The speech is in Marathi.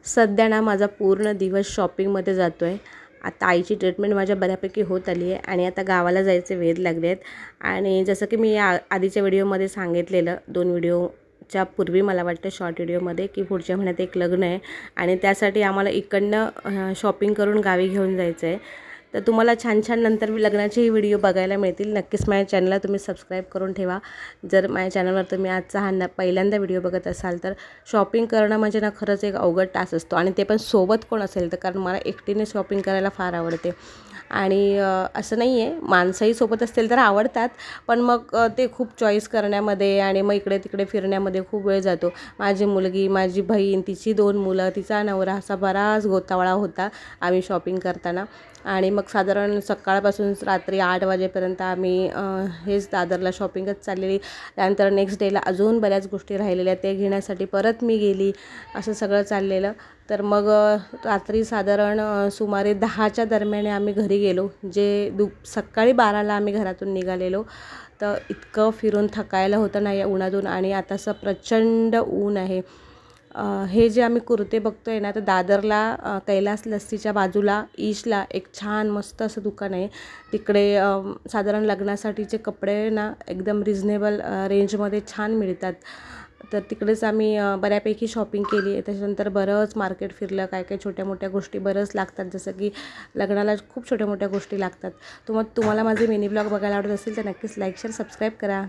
सध्या ना माझा पूर्ण दिवस शॉपिंगमध्ये जातो आहे. आता आईची ट्रीटमेंट माझ्या बऱ्यापैकी होत आली आहे आणि आता गावाला जायचे वेध लागले आहेत. आणि जसं की मी आधीच्या व्हिडिओमध्ये सांगितलेलं 2 व्हिडिओच्या पूर्वी मला वाटतं शॉर्ट व्हिडिओमध्ये की पुढच्या महिन्यात एक लग्न आहे आणि त्यासाठी आम्हाला इकडनं शॉपिंग करून गावी घेऊन जायचं आहे. तर तुम्हाला छान छान नंतर लग्नाचेही व्हिडिओ बघायला मिळतील. नक्कीच माझ्या चॅनलला तुम्ही सबस्क्राईब करून ठेवा. जर माझ्या चॅनलवर तुम्ही आजचा पहिल्यांदा व्हिडिओ बघत असाल तर शॉपिंग करणं म्हणजे ना खरंच एक अवघड टास्क असतो आणि ते पण सोबत कोण असेल तर, कारण मला एकटीने शॉपिंग करायला फार आवडते. आणि असं नाही आहे, माणसंही सोबत असतील तर आवडतात, पण मग ते खूप चॉईस करण्यामध्ये आणि मग इकडे तिकडे फिरण्यामध्ये खूप वेळ जातो. माझी मुलगी, माझी बहीण, तिची 2 मुलं, तिचा नवरा, असा बराच गोतावळा होता आम्ही शॉपिंग करताना. आणि मग साधारण सकाळपासून रात्री 8 वाजेपर्यंत आम्ही हेच दादरला शॉपिंगच चाललेली. त्यानंतर नेक्स्ट डेला अजून बऱ्याच गोष्टी राहिलेल्या, ते घेण्यासाठी परत मी गेली. असं सगळं चाललेलं. तर मग रात्री साधारण सुमारे 10च्या दरम्यान आम्ही घरी गेलो. जे सकाळी 12ला आम्ही घरातून निघालेलो. तर इतकं फिरून थकायला होतं ना या उन्हातून. आणि आता असं प्रचंड ऊन आहे. हे जे आम्ही कुर्ते बघतो आहे ना, तर दादरला कैलास लस्सीच्या बाजूला ईशला एक छान मस्त असं दुकान आहे. तिकडे साधारण लग्नासाठीचे कपडे ना एकदम रिजनेबल रेंजमध्ये छान मिळतात. तर तिकडेच आम्ही बऱ्यापैकी शॉपिंग केली आहे. त्याच्यानंतर बरंच मार्केट फिरलं. काय काय छोट्या मोठ्या गोष्टी बरंच लागतात, जसं की लग्नाला खूप छोट्या मोठ्या गोष्टी लागतात. तुम्हाला माझे मिनी ब्लॉग बघायला आवडत असेल तर नक्कीच लाईक शेअर सबस्क्राईब करा.